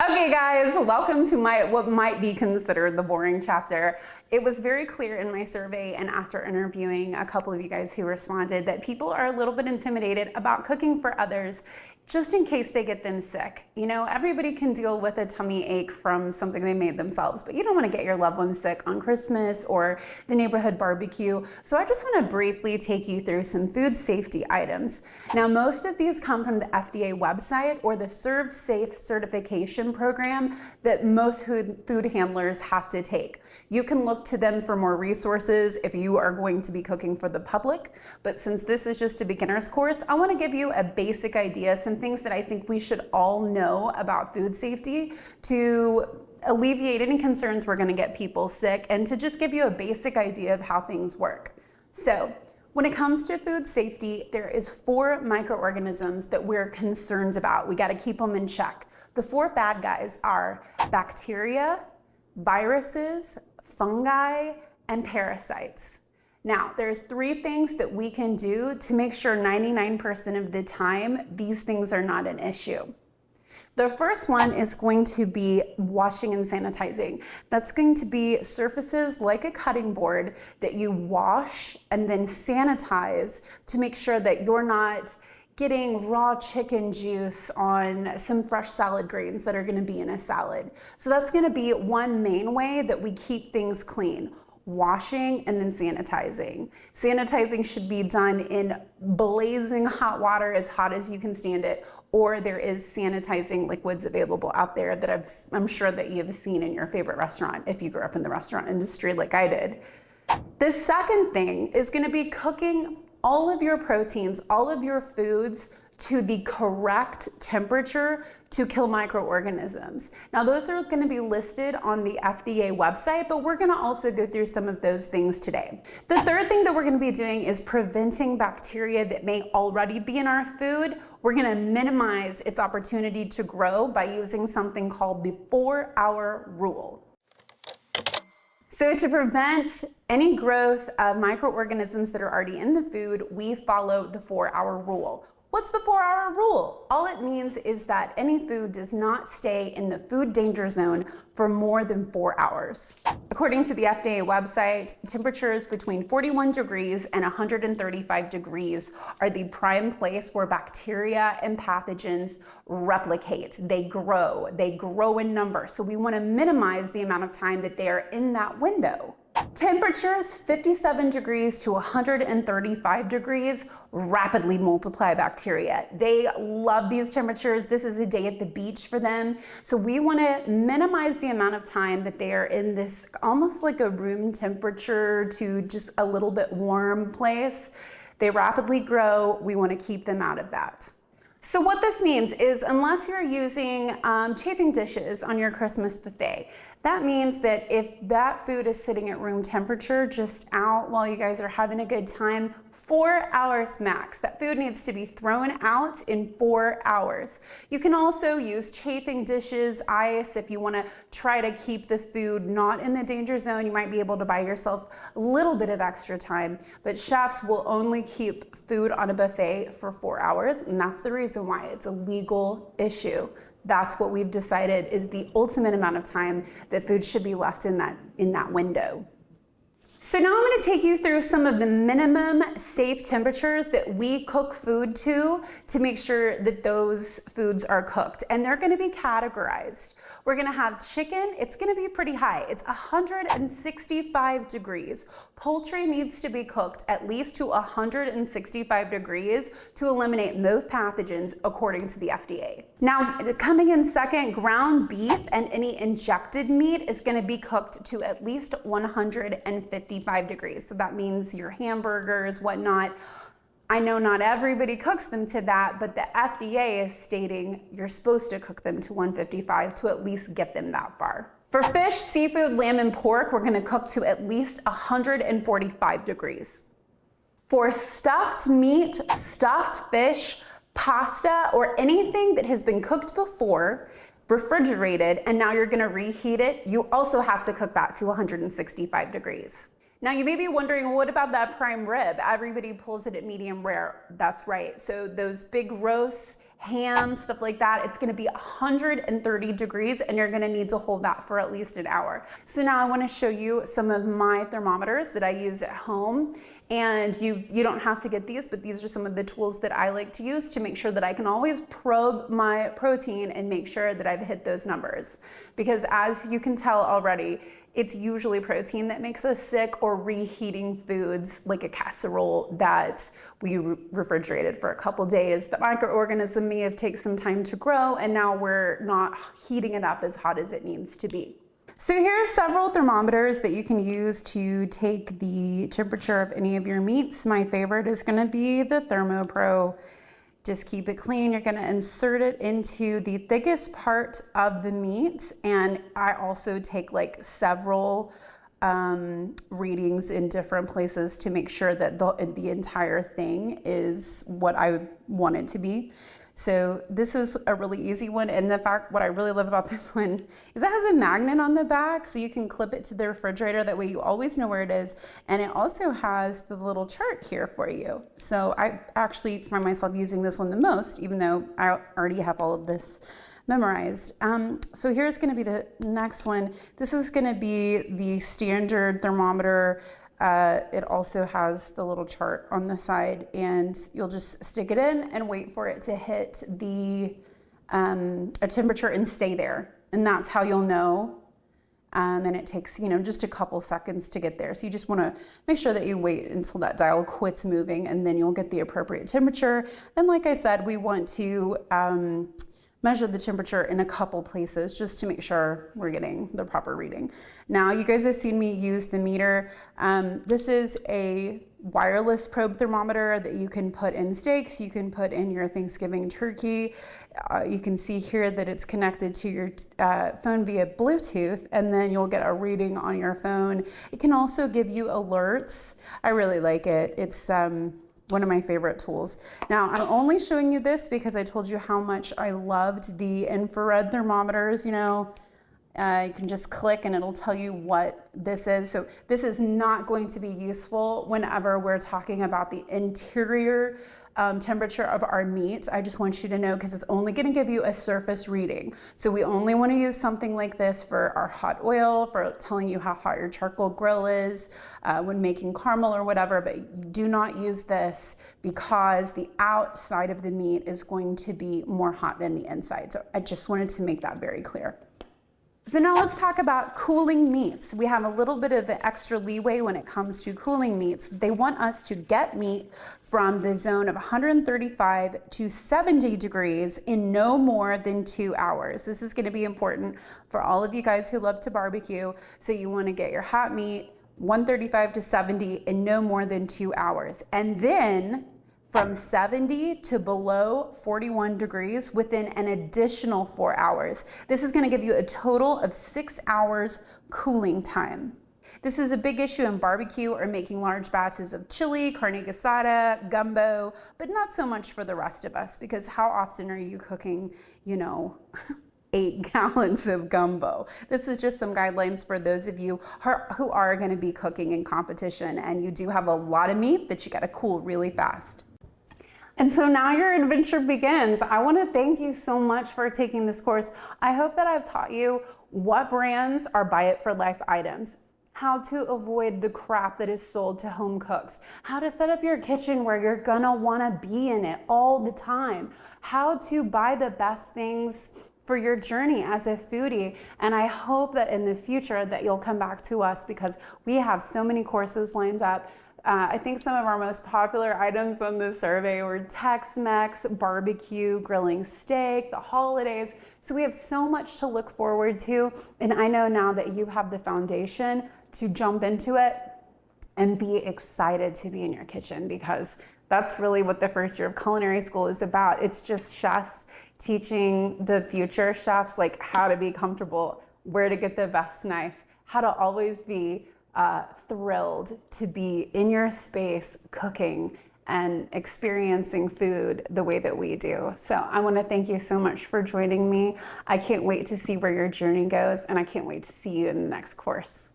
Okay guys, welcome to what might be considered the boring chapter. It was very clear in my survey and after interviewing a couple of you guys who responded that people are a little bit intimidated about cooking for others just in case they get them sick. You know, everybody can deal with a tummy ache from something they made themselves, but you don't want to get your loved ones sick on Christmas or the neighborhood barbecue. So I just want to briefly take you through some food safety items. Now, most of these come from the FDA website or the Serve Safe certification program that most food handlers have to take. You can look to them for more resources if you are going to be cooking for the public, but since this is just a beginner's course, I want to give you a basic idea, some things that I think we should all know about food safety to alleviate any concerns we're going to get people sick and to just give you a basic idea of how things work. So, when it comes to food safety, there is 4 microorganisms that we're concerned about. We got to keep them in check. The 4 bad guys are bacteria, viruses, fungi, and parasites. Now, there's 3 things that we can do to make sure 99% of the time these things are not an issue. The first one is going to be washing and sanitizing. That's going to be surfaces like a cutting board that you wash and then sanitize to make sure that you're not getting raw chicken juice on some fresh salad greens that are going to be in a salad. So that's going to be one main way that we keep things clean. Washing and then sanitizing. Sanitizing should be done in blazing hot water, as hot as you can stand it, or there is sanitizing liquids available out there that I'm sure that you've seen in your favorite restaurant if you grew up in the restaurant industry like I did. The second thing is going to be cooking all of your proteins, all of your foods to the correct temperature to kill microorganisms. Now, those are going to be listed on the FDA website, but we're going to also go through some of those things today. The third thing that we're going to be doing is preventing bacteria that may already be in our food. We're going to minimize its opportunity to grow by using something called the 4-hour rule. So to prevent any growth of microorganisms that are already in the food, we follow the 4-hour rule. What's the 4-hour rule? All it means is that any food does not stay in the food danger zone for more than 4 hours. According to the FDA website, temperatures between 41 degrees and 135 degrees are the prime place where bacteria and pathogens replicate. They grow in number. So we want to minimize the amount of time that they are in that window. Temperatures 57 degrees to 135 degrees rapidly multiply bacteria. They love these temperatures. This is a day at the beach for them. So we want to minimize the amount of time that they are in this almost like a room temperature to just a little bit warm place. They rapidly grow. We want to keep them out of that. So what this means is unless you're using chafing dishes on your Christmas buffet, that means that if that food is sitting at room temperature just out while you guys are having a good time, 4 hours max. That food needs to be thrown out in 4 hours. You can also use chafing dishes, ice, if you want to try to keep the food not in the danger zone. You might be able to buy yourself a little bit of extra time, but chefs will only keep food on a buffet for 4 hours, and that's the reason why it's a legal issue. That's what we've decided is the ultimate amount of time that food should be left in that window. So now I'm going to take you through some of the minimum safe temperatures that we cook food to make sure that those foods are cooked. And they're going to be categorized. We're going to have chicken. It's going to be pretty high. It's 165 degrees. Poultry needs to be cooked at least to 165 degrees to eliminate most pathogens according to the FDA. Now, coming in second, ground beef and any injected meat is going to be cooked to at least 155 degrees. So that means your hamburgers, whatnot. I know not everybody cooks them to that, but the FDA is stating you're supposed to cook them to 155 to at least get them that far. For fish, seafood, lamb, and pork, we're going to cook to at least 145 degrees. For stuffed meat, stuffed fish, pasta, or anything that has been cooked before, refrigerated, and now you're going to reheat it, you also have to cook that to 165 degrees. Now you may be wondering, well, what about that prime rib? Everybody pulls it at medium rare. That's right. So those big roasts, ham, stuff like that, it's gonna be 130 degrees and you're gonna need to hold that for at least an hour. So now I wanna show you some of my thermometers that I use at home. And you don't have to get these, but these are some of the tools that I like to use to make sure that I can always probe my protein and make sure that I've hit those numbers. Because as you can tell already, it's usually protein that makes us sick, or reheating foods like a casserole that we refrigerated for a couple days. The microorganism may have taken some time to grow and now we're not heating it up as hot as it needs to be. So here are several thermometers that you can use to take the temperature of any of your meats. My favorite is gonna be the ThermoPro. Just keep it clean. You're gonna insert it into the thickest part of the meat. And I also take like several readings in different places to make sure that the entire thing is what I want it to be. So this is a really easy one. And the fact, what I really love about this one is it has a magnet on the back, so you can clip it to the refrigerator. That way you always know where it is. And it also has the little chart here for you. So I actually find myself using this one the most, even though I already have all of this memorized. So here's gonna be the next one. This is gonna be the standard thermometer. It also has the little chart on the side, and you'll just stick it in and wait for it to hit a temperature and stay there. And that's how you'll know. And it takes, just a couple seconds to get there. So you just want to make sure that you wait until that dial quits moving, and then you'll get the appropriate temperature. And like I said, we want to measure the temperature in a couple places just to make sure we're getting the proper reading. Now, you guys have seen me use the meter. This is a wireless probe thermometer that you can put in steaks, you can put in your Thanksgiving turkey. You can see here that it's connected to your phone via Bluetooth, and then you'll get a reading on your phone. It can also give you alerts. I really like it. It's one of my favorite tools. Now, I'm only showing you this because I told you how much I loved the infrared thermometers. You can just click and it'll tell you what this is. So this is not going to be useful whenever we're talking about the interior temperature of our meat. I just want you to know, because it's only going to give you a surface reading. So we only want to use something like this for our hot oil, for telling you how hot your charcoal grill is when making caramel or whatever, but do not use this because the outside of the meat is going to be more hot than the inside. So I just wanted to make that very clear. So now let's talk about cooling meats. We have a little bit of an extra leeway when it comes to cooling meats. They want us to get meat from the zone of 135 to 70 degrees in no more than 2 hours. This is going to be important for all of you guys who love to barbecue. So you want to get your hot meat 135 to 70 in no more than 2 hours. And then from 70 to below 41 degrees within an additional 4 hours. This is going to give you a total of 6 hours cooling time. This is a big issue in barbecue or making large batches of chili, carne asada, gumbo, but not so much for the rest of us, because how often are you cooking, 8 gallons of gumbo? This is just some guidelines for those of you who are going to be cooking in competition, and you do have a lot of meat that you got to cool really fast. And so now your adventure begins. I want to thank you so much for taking this course. I hope that I've taught you what brands are Buy It for Life items, how to avoid the crap that is sold to home cooks, how to set up your kitchen where you're gonna want to be in it all the time, how to buy the best things for your journey as a foodie. And I hope that in the future that you'll come back to us, because we have so many courses lined up. I think some of our most popular items on the survey were Tex-Mex, barbecue, grilling steak, the holidays. So we have so much to look forward to. And I know now that you have the foundation to jump into it and be excited to be in your kitchen, because that's really what the first year of culinary school is about. It's just chefs teaching the future chefs like how to be comfortable, where to get the best knife, how to always be thrilled to be in your space cooking and experiencing food the way that we do. So I want to thank you so much for joining me. I can't wait to see where your journey goes, and I can't wait to see you in the next course.